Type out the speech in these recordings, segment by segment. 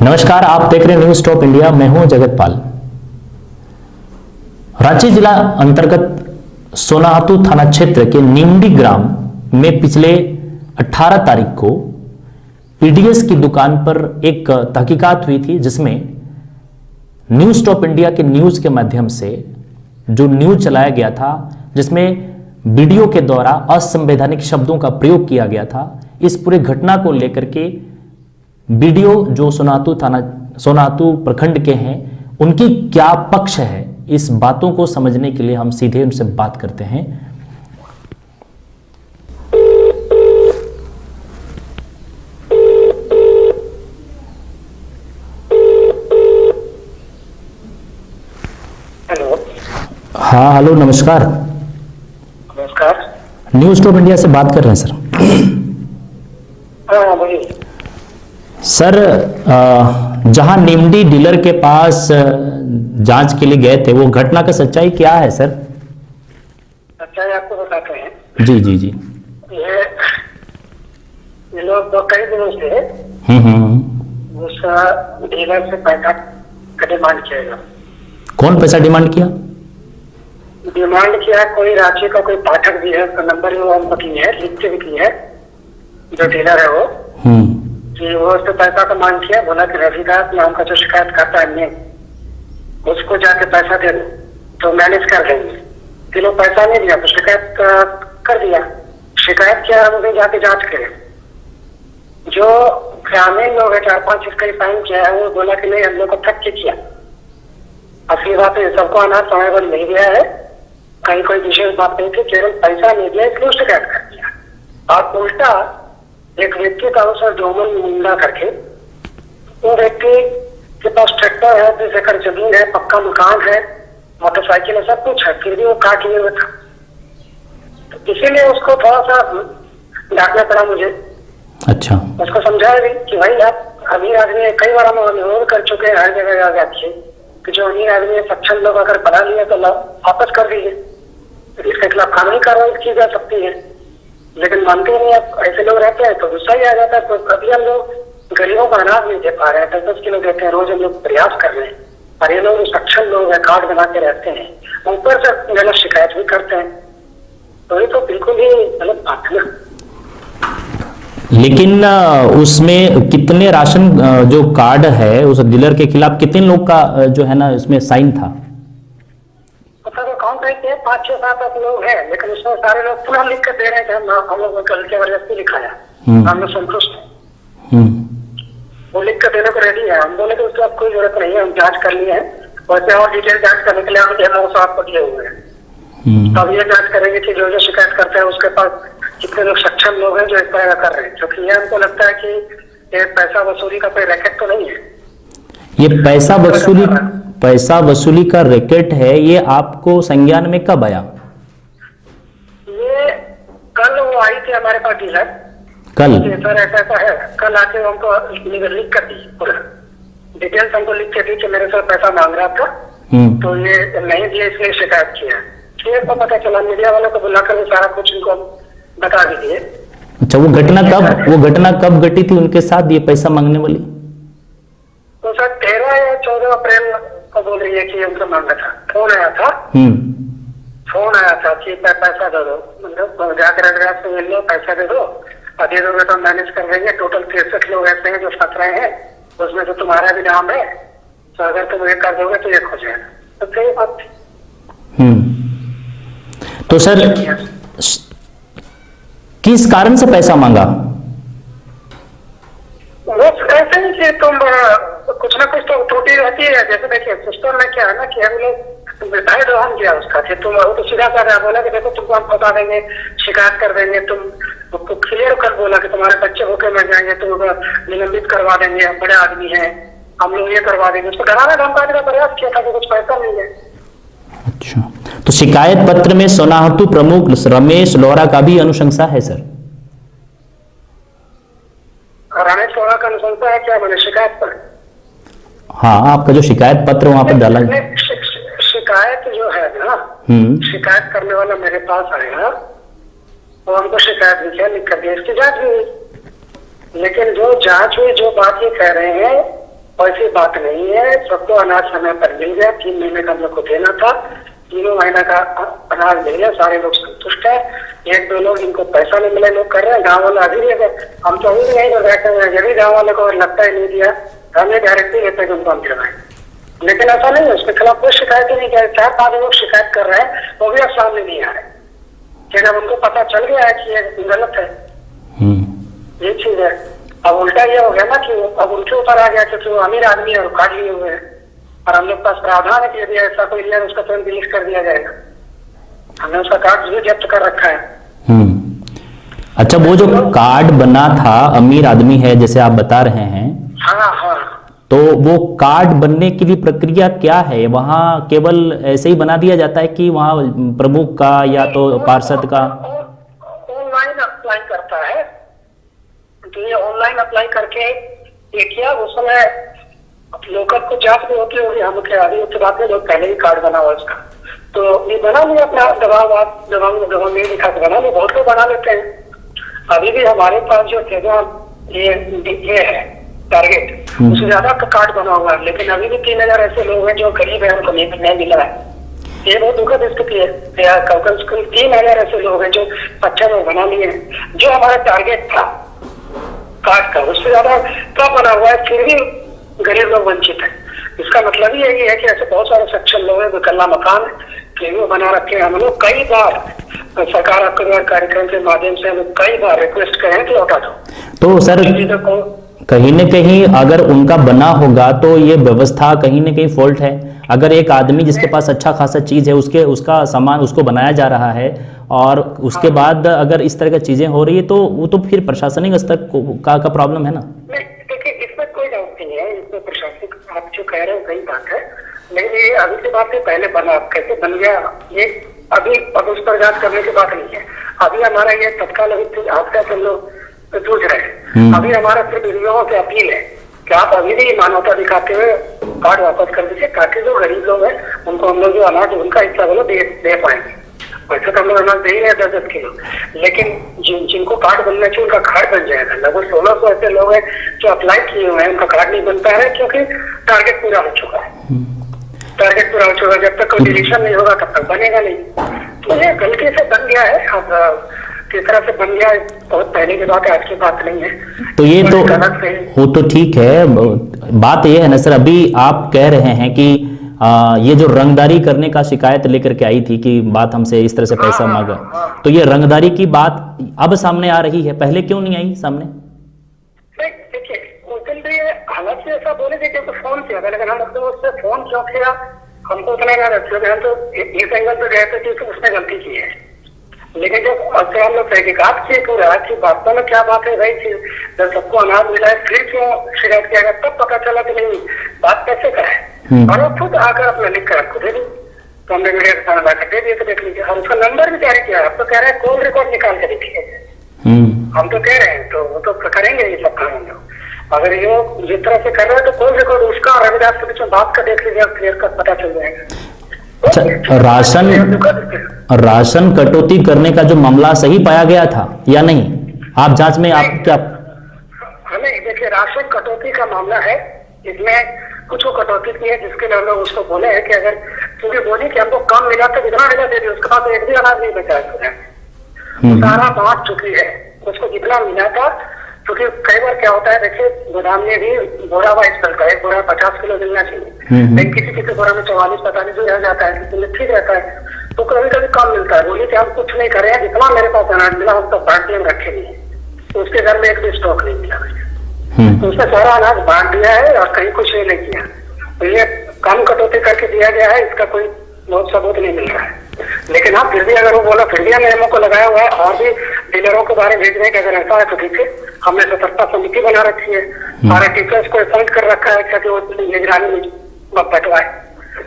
नमस्कार, आप देख रहे हैं न्यूज टॉप इंडिया। मैं हूं जगतपाल। रांची जिला अंतर्गत सोनाहातू थाना क्षेत्र के नीमडी ग्राम में पिछले 18 तारीख को पीडीएस की दुकान पर एक तहकीकात हुई थी, जिसमें न्यूज टॉप इंडिया के न्यूज के माध्यम से जो न्यूज चलाया गया था, जिसमें वीडियो के द्वारा असंवैधानिक शब्दों का प्रयोग किया गया था। इस पूरे घटना को लेकर के वीडियो जो सोनाहातू प्रखंड के हैं, उनकी क्या पक्ष है, इस बातों को समझने के लिए हम सीधे उनसे बात करते हैं। हेलो। हाँ, हेलो, नमस्कार। नमस्कार। न्यूज टॉप इंडिया से बात कर रहे हैं सर। हाँ बोलिए सर, जहां नीमडी डीलर के पास जांच के लिए गए थे, वो घटना का सच्चाई क्या है सर? सच्चाई आपको बताते हैं। जी जी जी। ये लोग तो कई दिनों से उस डीलर से पैसा का डिमांड किया। कौन पैसा डिमांड किया? डिमांड किया कोई रांची का कोई पाठक भी है, उसका नंबर भी वो की है, लिख के भी की है, जो डीलर है वो कि वो उससे पैसा का मांग किया। बोला कि रविदास नाम का जो शिकायत करता है उसको जाके पैसा दे दो तो मैनेज कर देंगे। कि लोग पैसा नहीं दिया तो शिकायत कर दिया। शिकायत किया, हम उन्हें जाके जांच करें। जो ग्रामीण लोग है 4-5 इसका साइन किया है, वो बोला कि नहीं, हम लोग को ठग के किया। असली बात है, सबको अनाज समय पर नहीं दिया है, कहीं कोई विशेष बात नहीं थी, केवल पैसा नहीं दिया इसलिए शिकायत कर दिया। और उल्टा एक व्यक्ति का उसमें डोमन निंदा करके, वो व्यक्ति के पास ट्रैक्टर है, 20 एकड़ जमीन है, पक्का मकान है, मोटरसाइकिल है, सब कुछ है, फिर भी वो काट लिए हुए था। तो इसीलिए उसको थोड़ा सा डांटना पड़ा मुझे। अच्छा। उसको समझाया भी कि भाई आप अमीर आदमी, कई बार हम अनुरोध कर चुके हैं हर जगह जाके कि जो अमीर आदमी सक्षम लोग अगर बना लिए तो वापस कर दीजिए, इसके खिलाफ कानूनी कार्रवाई की जा सकती है। लेकिन मानते ही नहीं, आप ऐसे लोग रहते हैं तो गुस्सा ही आ जाता है। तो कभी हम लोग गरीबों को अनाज नहीं दे पा रहे हैं, 10-10 किलो देते हैं रोज, हम लोग प्रयास कर रहे हैं, और ये लोग सक्षम लोग हैं, कार्ड बना के रहते हैं, ऊपर से गलत शिकायत भी करते हैं। तो ये तो बिल्कुल ही गलत बात है ना। लेकिन उसमें कितने राशन जो कार्ड है उस डीलर के खिलाफ कितने लोग का जो है ना उसमें साइन था? अकाउंट है 5-6-7 लोग हैं, लेकिन उसमें सारे लोग पुनः लिख कर दे रहे थे। हम लोग कल के जबरदस्ती लिखाया, हम लोग संतुष्ट हैं, वो लिख कर देने को रेडी है। हम बोले कि उसकी अब कोई जरूरत नहीं है, हम जांच कर लिए हैं, वैसे और डिटेल जांच करने के लिए हम डेमो आपको दिए हुए हैं। तब ये जांच करेंगे कि जो जो शिकायत करते हैं उसके पास कितने लोग सक्षम लोग हैं जो इस तरह का कर रहे हैं। क्योंकि ये हमको लगता है कि ये पैसा वसूली का कोई रैकेट तो नहीं है। ये पैसा वसूली का रैकेट है, ये आपको संज्ञान में कब आया? ये कल वो आई थी हमारे पास डीलर, कल सर ऐसा है। कल आके हमको लिख कर दी, पूरा डिटेल्स हमको लिख के दी कि मेरे सर पैसा मांग रहा था, तो ये नहीं दिया, इसलिए शिकायत किया। फिर तो पता चला, मीडिया वालों को बुलाकर सारा कुछ उनको बता दीजिए। अच्छा, वो घटना कब घटी थी उनके साथ, ये पैसा मांगने वाली? तो सर 13 या 14 अप्रैल को बोल रही है कि उनसे मांगा था। फोन आया था कि पैसा दे दो, मतलब जाकर एड्रेस से मिल लो, पैसा दे दो, और दे दोगे तो मैनेज कर देंगे। टोटल 63 लोग ऐसे हैं जो फंस रहे हैं, उसमें तो तुम्हारा भी नाम है, तो अगर तुम ये कर दोगे तो ये हो जाएगा। तो सही बात थी। तो सर किस कारण से पैसा मांगा? बस ऐसे ही कि तुम कुछ ना कुछ तो त्रुटि रहती है। जैसे देखिए सिस्टम में क्या है ना कि हम लोग बिठाए दो, हम किया उसका कि तुम तो सीधा कर बोला कि देखो तुमको हम बता देंगे, शिकायत कर देंगे, तुम क्लियर कर बोला कि तुम्हारे बच्चे भूखे मर जाएंगे, तुम निलंबित करवा देंगे, हम बड़े आदमी हैं, हम लोग ये करवा देंगे। उसको डराना धमकाने का प्रयास किया था कि कुछ पैसा नहीं है। अच्छा, तो शिकायत पत्र में सोनाहातू प्रमुख रमेश लोहरा का भी अनुशंसा है सर? रमेश लोहरा का अनुशंसा है क्या? मैंने शिकायत पर, हाँ, आपका जो शिकायत पत्र वहां पर डाला है, शिकायत जो है ना, शिकायत करने वाला मेरे पास आएगा, तो हमको शिकायत लिखा, लिख कर दिया, इसकी जांच भी हुई। लेकिन जो जांच हुई, जो बात ये कह रहे हैं वैसी बात नहीं है। सबको अनाज समय पर मिल गया, 3 महीने का हम लोग को देना था, 3 महीने का अनाज मिल गया, सारे लोग संतुष्ट है। 1-2 लोग इनको पैसा नहीं मिले लोग कर रहे हैं, गाँव वाले अभी भी हम तो अभी भी यहीं पर बैठे हुए हैं, जब भी गाँव वाले को लगता ही नहीं दिया हमें डायरेक्टली रहता है कि उनको हम दिलवाएं, लेकिन ऐसा नहीं है। उसके खिलाफ कोई शिकायत ही नहीं कर रहे। 4-5 लोग शिकायत कर रहे हैं, वो भी अब सामने नहीं आ रहे, कि जब उनको पता चल गया है कि ये गलत है, ये चीज है। अब उल्टा ये हो गया ना कि अब उनके ऊपर आ गया क्योंकि वो अमीर आदमी है और कार्ड लिए हुए हैं, और हम लोग पास प्रावधान है कि यदि ऐसा कोई लिया उसका तुरंत डिलीट कर दिया जाएगा। हमने उसका कार्ड जरूर जब्त कर रखा है। अच्छा, वो जो कार्ड बना था, अमीर आदमी है जैसे आप बता रहे हैं, हाँ हाँ, तो वो कार्ड बनने की भी प्रक्रिया क्या है? वहाँ केवल ऐसे ही बना दिया जाता है कि वहाँ प्रमुख का या तो पार्षद का? ऑनलाइन अप्लाई करता है, तो ये ऑनलाइन अप्लाई करके ये किया। उस समय लोकल को जांच भी होती होगी, हम क्या अभी उसके बाद में लोग पहले ही कार्ड बना हुआ उसका, तो ये बना लिया अपना दबाव नहीं दिखा के बना लिया। बहुत लोग बना लेते हैं। अभी भी हमारे पास जो थे ये है टारगेट, उससे ज्यादा का कार्ड बना हुआ है, लेकिन अभी भी 3000 ऐसे लोग हैं जो गरीब है, उनको नहीं मिला है। ये बहुत दुखद स्थिति है। 3000 ऐसे लोग हैं जो 50 लोग बना लिए हैं। जो हमारा टारगेट था कार्ड का, उससे ज्यादा कम बना हुआ है, फिर भी गरीब लोग वंचित है। इसका मतलब ही यही है कि ऐसे बहुत सारे सक्षम लोग हैं, विकल्ला मकान फिर भी बना रखे हैं। हम लोग कई बार सरकार आपके कार्यक्रम के माध्यम से हम कई बार रिक्वेस्ट करें हैं कि लौटा दो। तो सर कहीं न कहीं अगर उनका बना होगा तो ये व्यवस्था कहीं न कहीं फॉल्ट है। अगर एक आदमी जिसके पास अच्छा खासा चीज है, उसका सामान उसको बनाया जा रहा है, और उसके बाद अगर इस तरह की चीजें हो रही है, तो वो तो फिर प्रशासनिक स्तर का प्रॉब्लम है ना? देखिए, इसमें कोई डाउट नहीं है, इसमें प्रशासनिक आप जो कह रहे हो सही बात है, लेकिन ये अभी की बात है, पहले बना कैसे बन गया ये अभी अब उस पर जांच करने की बात नहीं है। अभी हमारा ये तत्काल अभी हादसा से हम लोग जूझ रहे हैं। अभी हमारा सिर्फ इन लोगों से अपील है कि आप अभी भी मानवता दिखाते हुए कार्ड वापस कर दीजिए, ताकि जो गरीब लोग हैं उनको हम लोग जो अनाज उनका हिस्सा वो दे पाएंगे। वैसे तो हम लोग अनाज दे ही रहे 10-10 किलो, लेकिन जिनको कार्ड बनना चाहिए उनका कार्ड बन जाएगा। लगभग 1600 ऐसे लोग हैं जो अप्लाई किए हुए हैं, उनका कार्ड नहीं बनता है क्योंकि टारगेट पूरा हो चुका है। टारगेट पूरा हो चुका है, जब तक कोई डिलीशन नहीं होगा तब तक बनेगा नहीं। तो ये गलती से बन गया है। अब किस तरह से बन गया बहुत पहले की बात है, आज की बात नहीं है। तो ये तो वो तो ठीक है, बात ये है ना सर, अभी आप कह रहे हैं कि ये जो रंगदारी करने का शिकायत लेकर के आई थी कि बात हमसे इस तरह से पैसा मांगा, तो ये रंगदारी की बात अब सामने आ रही है, पहले क्यों नहीं आई सामने? देखिए, उस दिन भी हालांकि ऐसा बोले थे कि फोन किया था, लेकिन हम उससे फोन क्यों किया हमको उतना याद रखते, हम तो इस एंगल पे गए थे कि उसने गलती की है। लेकिन जब हम लोग तहकीकात किए पूरा कि वास्तव में क्या बात है भाई, जब सबको अनाज मिला है फिर क्यों शिकायत किया गया, तब पता चला कि नहीं बात कैसे का है। और वो खुद आकर अपना लिख कर आपको दे दी, तो हमने मीडिया के सामने लाकर दे दिए, तो देख लीजिए। और उसका नंबर भी जारी किया, अब तो कह रहे हैं कॉल रिकॉर्ड निकाल के देखिए। हम तो कह रहे हैं, तो वो तो करेंगे ये सब काम हम लोग। अगर ये जिस तरह से कर रहे हैं तो कॉल रिकॉर्ड उसका और रविदास के बीच में बात का देख लीजिए, क्लियर कट पता चल जाएगा। अच्छा, राशन कटौती करने का जो मामला सही पाया गया था या नहीं, आप जांच में आप क्या? नहीं, देखिए, राशन कटौती का मामला है, इसमें कुछ कटौती की है जिसके लिए हम लोग उसको बोले हैं कि अगर क्योंकि बोली कि हमको कम मिला तो जितना मिला दे दी, उसके बाद एक भी अनाज नहीं बचा है, सारा बांट चुकी है। उसको जितना मिला था, क्योंकि कई बार क्या होता है, देखिए गोदाम में भी बोरा वाइज चलता है, बोरा 50 किलो मिलना चाहिए, लेकिन किसी बोरा में 44-45 रह जाता है, किसी में ठीक रहता है, तो कभी कभी कम मिलता है। बोली कि हम कुछ नहीं कर रहे हैं, जितना मेरे पास अनाज मिला हम तो बांट दिए, रखे नहीं है, तो उसके घर में एक भी स्टॉक नहीं मिला, तो उसने सारा अनाज बांट दिया है और कहीं कुछ नहीं किया। तो ये कम कटौती करके दिया गया है, इसका कोई बहुत सबूत नहीं मिल रहा है। लेकिन हाँ, फिर भी अगर वो बोला, फिर भी हमने एमओ को लगाया हुआ है और भी डीलरों के बारे में भेज रहे हैं कि अगर ऐसा है तो ठीक है। हमने सतर्कता समिति बना रखी है, सारे टीचर्स को अपॉइंट कर रखा है ताकि वो निगरानी में बटवाए।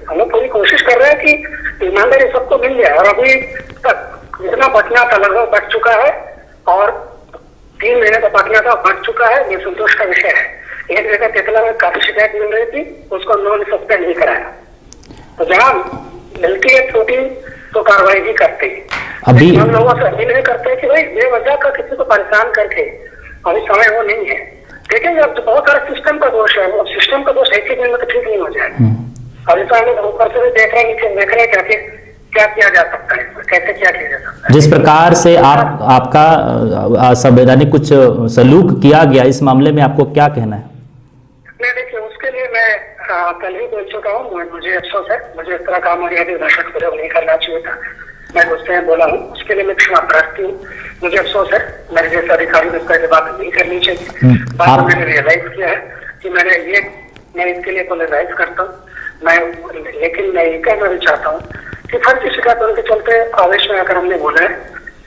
हम लोग पूरी कोशिश कर रहे हैं कि ईमानदारी सबको मिल जाए, और अभी तक जितना बचना था लगभग बच चुका है, और 3 महीने का बचना था बच चुका है। ये संतोष का विषय है। एक जगह तितला में काफी शिकायत मिल रही थी, उसको उन्होंने सस्पेंड नहीं कराया। तो जहाँ मिलती है छोटी तो कार्रवाई भी करते हैं। अभी हम लोगों से अपील नहीं करते कि भाई बेवजह का किसी को परेशान करके, अभी समय वो नहीं है। देखेंगे अब बहुत सारा सिस्टम का दोष है, वो सिस्टम का दोष एक ही दिन में तो ठीक नहीं हो जाएगा। और इस हम ऊपर से भी देख रहे हैं, नीचे देख रहे हैं क्या किया जा सकता है, कैसे क्या किया जा सकता है। जिस प्रकार से आपका असंवैधानिक कुछ सलूक किया गया, इस मामले में आपको क्या कहना है? नहीं देखिए, उसके लिए मैं कल ही बोल चुका हूँ, मुझे अफसोस है, मुझे इस तरह काम दर्शक प्रयोग नहीं करना चाहिए था, मैं गुस्से में बोला हूँ, उसके लिए मैं क्षमा प्रार्थी हूँ, मुझे अफसोस है, मेरे जैसे अधिकारी को इस तरह की बात नहीं करनी चाहिए। बाद में मैंने रियलाइज किया है कि मैं इसके लिए अपोलोजाइज करता हूँ, लेकिन मैं ये कहना भी चाहता हूँ कि फर्जी शिकायतों के चलते आवेश में आकर हमने बोला है,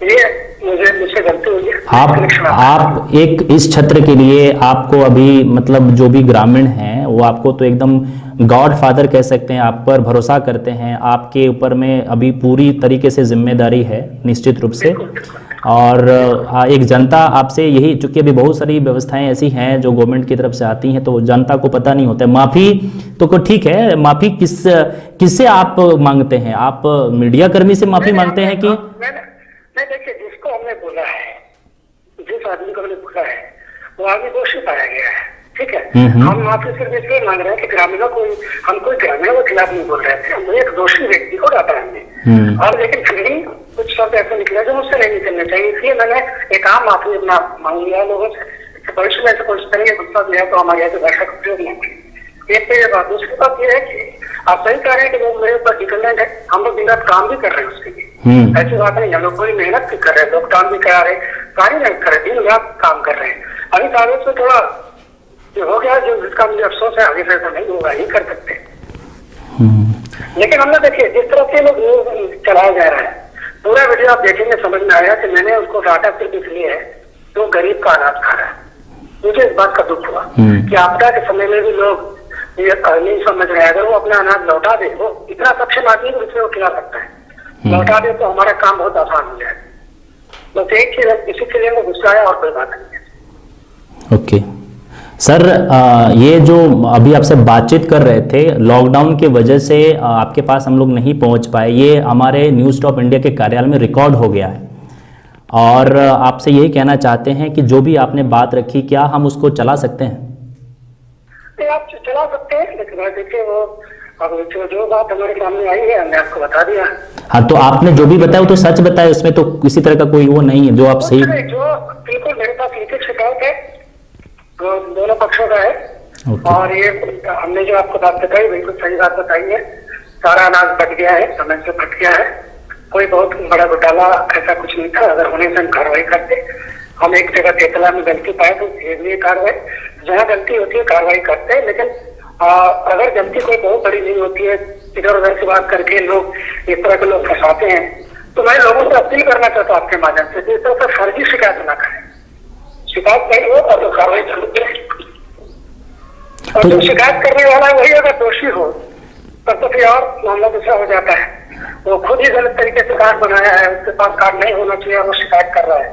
ये मुझसे गलती हुई है। आप एक इस क्षेत्र के लिए आपको अभी मतलब जो भी ग्रामीण हैं वो आपको तो एकदम गॉड फादर कह सकते हैं, आप पर भरोसा करते हैं, आपके ऊपर में अभी पूरी तरीके से जिम्मेदारी है निश्चित रूप से। और एक जनता आपसे यही, चूंकि अभी बहुत सारी व्यवस्थाएं ऐसी हैं जो गवर्नमेंट की तरफ से आती हैं तो जनता को पता नहीं होता है। माफी तो ठीक है, माफी किससे आप मांगते हैं? आप मीडिया कर्मी से माफी मांगते हैं कि? देखिए, जिसको हमने बोला है, जिस आदमी को हमने बोला है, वो आदमी दोषी पाया गया है, ठीक है। हम माफी सिर्फ इसलिए मांग रहे हैं कि ग्रामीणों को, हम कोई ग्रामीणों के खिलाफ नहीं बोल रहे थे, हम एक दोषी व्यक्ति को डाटा हमने, और लेकिन फिर भी कुछ शब्द ऐसे निकले जो मुझसे नहीं निकलने चाहिए, इसलिए मैंने एक आम माफी मांग लिया लोगों से। भविष्य में ऐसे कोशिश करेंगे, गुस्सा दिया तो हमारे यहाँ दर्शक उपयोग नहीं। एक तो ये बात, दूसरी बात ये है कि आप सही कह रहे हैं कि लोग मेरे ऊपर डिपेंडेंट है, हम लोग दिन रात काम भी कर रहे हैं उसके लिए, ऐसी बात नहीं, हम लोग कोई मेहनत भी कर रहे हैं, लॉकडाउन भी करा रहे, सारी मेहनत कर रहे, दिन रात काम कर रहे हैं। अभी सालों से थोड़ा जो हो गया, जो जिसका मुझे अफसोस है, आगे से ऐसा नहीं होगा, नहीं कर सकते। लेकिन हमने देखिए जिस तरह से लोग चलाया जा रहा है, पूरा वीडियो आप देखेंगे समझ में आया कि मैंने उसको डाटा सिर्फ इसलिए है तो गरीब का अनाज खा रहा है। मुझे इस बात का दुख हुआ कि आपदा के समय में भी लोग ये नहीं समझ रहे हैं, अगर वो अपना अनाज लौटा दे, वो इतना सक्षम आदमी को दूसरे को खिला सकता है, लौटा दे तो हमारा काम बहुत आसान हो जाए। बस एक चीज इसी के लिए मैं गुस्सा है, और कोई बात नहीं है। ओके सर, ये जो अभी आपसे बातचीत कर रहे थे, लॉकडाउन की वजह से आपके पास हम लोग नहीं पहुंच पाए, ये हमारे न्यूज़ टॉप इंडिया के कार्यालय में रिकॉर्ड हो गया है, और आपसे यही कहना चाहते हैं कि जो भी आपने बात रखी, क्या हम उसको चला सकते हैं? आप चला सकते हैं, लेकिन देखिए वो अब जो बात हमारे सामने आई है हमने आपको बता दिया। हाँ, तो आपने जो भी बताया वो तो सच बताया, उसमें तो किसी तरह का कोई वो नहीं है जो आप सही। जो बिल्कुल मेरे पास लिखित शिकायत है, वो दोनों पक्षों का है, और ये हमने जो आपको बात बताई बिल्कुल सही बात बताई है। सारा अनाज बच गया है, समय से बच गया है, कोई बहुत बड़ा घोटाला ऐसा कुछ नहीं था। अगर होने से हम कार्रवाई करते, हम एक जगह तेतला में गलती पाए तो ये कार्रवाई, जहाँ गलती होती है कार्रवाई करते हैं, लेकिन अगर गलती कोई बहुत बड़ी नहीं होती है, इधर उधर की बात करके लोग इस तरह के लोग फंसाते हैं, तो मैं लोगों से अपील करना चाहता हूँ आपके माध्यम से कि इस तरह से फर्जी शिकायत न करें। शिकायत नहीं हो तो कार्रवाई जरूर करें, और जो शिकायत करने वाला वही अगर दोषी हो तब तो फिर और मामला दूसरा हो जाता है। वो खुद ही गलत तरीके से कार्ड बनाया है, उसके पास कार्ड नहीं होना चाहिए, वो शिकायत कर रहा है,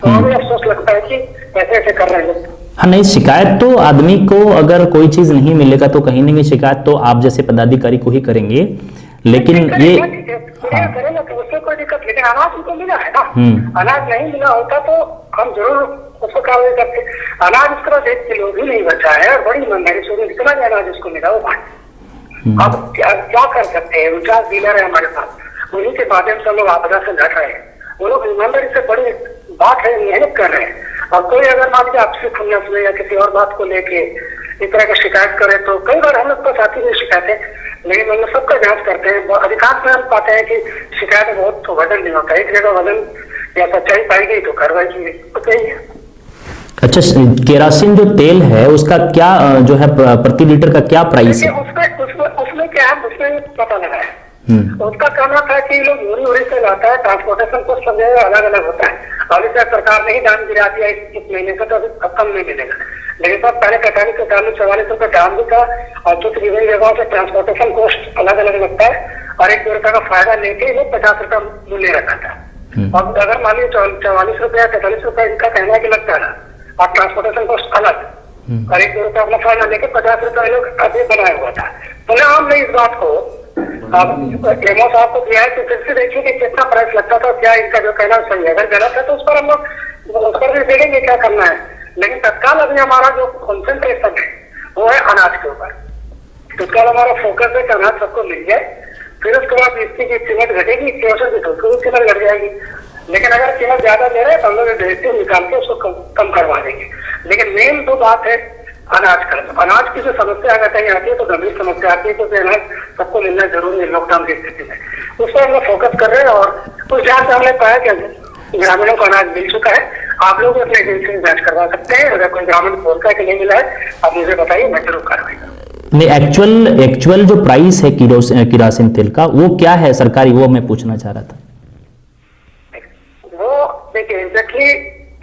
तो हमें अफसोस लगता है कि ऐसे ऐसे कर रहे हैं लोग। हाँ, नहीं, शिकायत तो आदमी को अगर कोई चीज नहीं मिलेगा तो कहीं ना कहीं शिकायत तो आप जैसे पदाधिकारी को ही करेंगे, लेकिन ये करेंगे तो उससे कोई दिक्कत, लेकिन अनाज उनको मिला है ना, अनाज नहीं मिला होता तो हम जरूर उसको कार्रवाई करते। अनाज इस तरह 1 किलो भी नहीं बचा है, और बड़ी ईमानदारी से इतना भी अनाज उसको मिला वो बात। अब क्या कर सकते हैं, 49 डीलर है हमारे पास, उन्हीं के माध्यम से लोग आपदा से लड़ रहे हैं, वो लोग ईमानदारी से बड़ी बात है, मेहनत कर रहे हैं। और कोई अगर मान लीजिए आपसे खुन्नस में या किसी और बात को लेके इस तरह का शिकायत करे, तो कई बार हम लोग पास आती हुई शिकायतें, लेकिन हम लोग सबका जांच करते हैं, अधिकांश में हम पाते हैं कि शिकायत बहुत तो वजन नहीं होता, एक जगह वजन या सच्चाई पाई गई तो कार्रवाई की गई है। अच्छा, केरोसिन जो तेल है उसका क्या जो है प्रति लीटर का क्या प्राइस है? उसमें क्या है, उसमें पता लगा है, उसका कहना था कि लोग मुरी से लाता है, ट्रांसपोर्टेशन कॉस्ट सब जगह अलग अलग होता है। अभी तक सरकार ने ही दाम गिरा दिया इस महीने से, तो अभी कम नहीं मिलेगा, लेकिन सब पहले 45 से 44 रुपए दाम भी था, और कुछ विभिन्न जगहों से ट्रांसपोर्टेशन कॉस्ट अलग अलग लगता है, और 1-2 रुपए का फायदा लेके लोग 50 रुपया मूल्य रखा था। और अगर मान लीजिए 44 रुपया 43 रुपया इनका कहना कि लगता है, और ट्रांसपोर्टेशन कॉस्ट अलग, और 1-2 रुपया अपना फायदा लेके 50 रुपया लोग अभी बनाया हुआ था। बोले हमने इस बात को अब एमओ साहब को दिया है, तो फिर से देखिए कि कितना प्राइस लगता था, क्या इनका जो कहना सही है, अगर गलत है तो उस पर हम लोग उस पर भी देखेंगे क्या करना है। लेकिन तत्काल अभी हमारा जो कॉन्सेंट्रेशन है वो है अनाज के ऊपर। तत्काल हमारा फोकस है कि अनाज सबको मिल जाए, फिर उसके बाद इसकी की कीमत घटेगी, क्यों कीमत घट जाएगी। लेकिन अगर कीमत ज्यादा ले रहे हैं तो हम लोग डायरेक्टिव निकाल के उसको कम करवा देंगे। लेकिन मेन तो बात है अनाज का। तो अनाज की जो समस्या अगर कहीं आती है तो गंभीर समस्या आती है, क्योंकि अनाज सबको मिलना जरूरी है लॉकडाउन की स्थिति में। उस पर हम लोग फोकस कर रहे हैं और उस ध्यान से हमने पाया कि ग्रामीणों को अनाज मिल चुका है। आप लोग अपने एजेंसी में जांच करवा सकते हैं। अगर कोई ग्रामीण बोलता है कि नहीं मिला है, आप मुझे बताइए, मैं जरूर कार्रवाई करूँगा। नहीं, एक्चुअल जो प्राइस है किरोसिन तेल का वो क्या है सरकारी, वो मैं पूछना चाह रहा था। वो देखिए एग्जैक्टली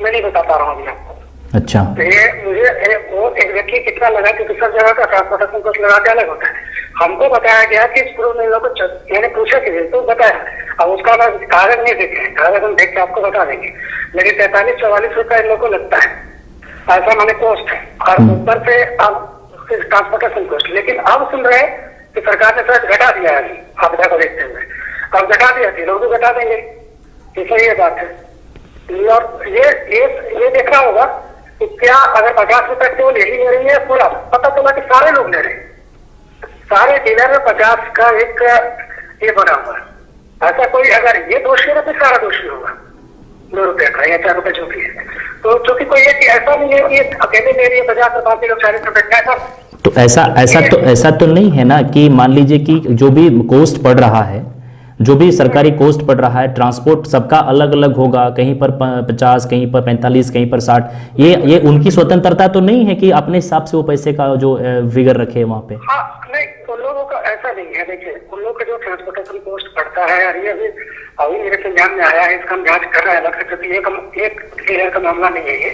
मैं नहीं बता पा रहा हूँ अभी आपको। अच्छा, तो ये मुझे वो एग्जैक्टली कितना लगा, क्योंकि सब जगह का ट्रांसपोर्टेशन कॉस्ट लगा के अलग होता है। हमको बताया गया कि इस पूरे लोगों को मैंने पूछा कि तो बताया, अब उसका कागज नहीं देखे, कागज हम देख के आपको बता देंगे। लेकिन 43-44 रुपया इन लोगों को लगता है, ऐसा मैंने कॉस्ट है। और ऊपर से अब ट्रांसपोर्टेशन कॉस्ट। लेकिन अब सुन रहे हैं कि सरकार ने शायद घटा दिया है आपदा को देखते हुए। अब घटा दिया थी, लोग भी घटा देंगे, इसलिए ये बात है। और ये देखना होगा कि क्या अगर 50 रुपए केवल यही ले रही है, पूरा पता चला कि सारे लोग ले रहे हैं, सारे डीलर में 50 का एक ये बना हुआ है। ऐसा कोई अगर ये दोषी है तो सारा दोषी होगा, 2 रुपए का या 4 रुपए जो भी है। तो चूंकि कोई एक ऐसा नहीं है कि अकेले ले रही है 50 रुपए, बाकी लोग 40 रुपए का, ऐसा तो ऐसा तो नहीं है ना कि मान लीजिए कि जो भी कॉस्ट पड़ रहा है, जो भी सरकारी कॉस्ट पड़ रहा है, ट्रांसपोर्ट सबका अलग अलग होगा, कहीं पर 50, कहीं पर 45, कहीं पर 60। ये उनकी स्वतंत्रता तो नहीं है कि अपने हिसाब से वो पैसे का जो फिगर रखे वहाँ पे। हाँ नहीं, उन लोगों का ऐसा नहीं है। देखिए उन लोगों का जो ट्रांसपोर्टेशन कॉस्ट पड़ता है, और ये अभी मेरे से ध्यान में आया है, इसका हम जांच कर रहे हैं अलग से, क्योंकि एक डीलर का मामला नहीं है,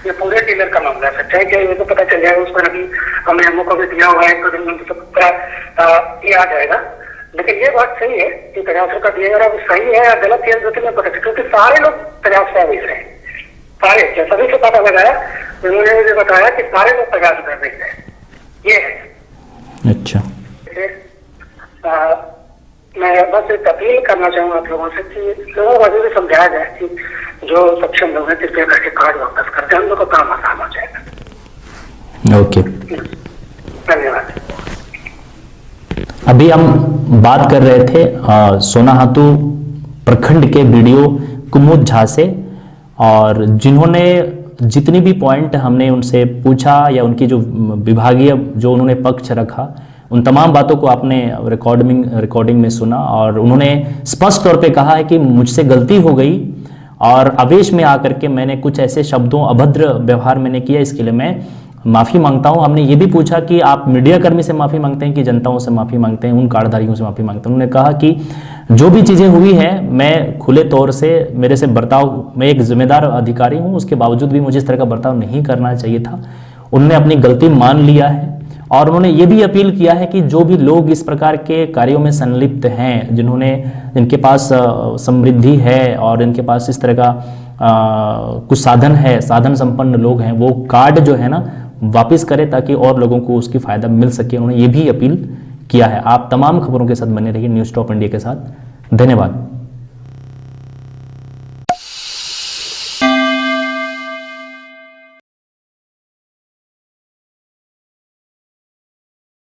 ये पूरे डीलर का मामला है। सच्चाई क्या है ये तो पता चल जाएगा, उस पर अभी हमने हमको को भी दिया हुआ है, 1-2 दिन में सबका ये आ जाएगा। लेकिन ये बात सही है कि 50 रुपया दिया जा रहा है, सही है या गलत है जो तुम्हें पता, क्योंकि सारे लोग 50 रुपया बेच रहे हैं। सारे सभी से पता लगाया, उन्होंने मुझे बताया कि सारे लोग 50 रुपया बेच रहे हैं, ये है। अच्छा, मैं बस एक अपील करना चाहूंगा आप लोगों से कि लोगों को अभी भी समझाया जाए कि जो सक्षम लोग हैं कृपया करके कार्ड वापस करते हैं, हम लोग को काम आसान हो जाएगा। ओके, धन्यवाद। अभी हम बात कर रहे थे सोनाहातू प्रखंड के बीडीओ कुमुद झा से, और जिन्होंने जितनी भी पॉइंट हमने उनसे पूछा या उनकी जो विभागीय जो उन्होंने पक्ष रखा, उन तमाम बातों को आपने रिकॉर्डिंग में सुना। और उन्होंने स्पष्ट तौर पे कहा है कि मुझसे गलती हो गई और आवेश में आकर के मैंने कुछ ऐसे शब्दों, अभद्र व्यवहार मैंने किया, इसके लिए मैं माफ़ी मांगता हूं। हमने ये भी पूछा कि आप मीडिया कर्मी से माफ़ी मांगते हैं कि जनताओं से माफ़ी मांगते हैं, उन कार्डधारियों से माफ़ी मांगते हैं। उन्होंने कहा कि जो भी चीज़ें हुई हैं, मैं खुले तौर से मेरे से बर्ताव, मैं एक जिम्मेदार अधिकारी हूं, उसके बावजूद भी मुझे इस तरह का बर्ताव नहीं करना चाहिए था। उन्होंने अपनी गलती मान लिया है और उन्होंने ये भी अपील किया है कि जो भी लोग इस प्रकार के कार्यों में संलिप्त हैं, जिनके पास समृद्धि है और इनके पास इस तरह का कुछ साधन है, साधन संपन्न लोग हैं, वो कार्ड जो है ना वापस करें ताकि और लोगों को उसकी फ़ायदा मिल सके। उन्होंने ये भी अपील किया है। आप तमाम खबरों के साथ बने रहिए न्यूज़ टॉप इंडिया के साथ। धन्यवाद।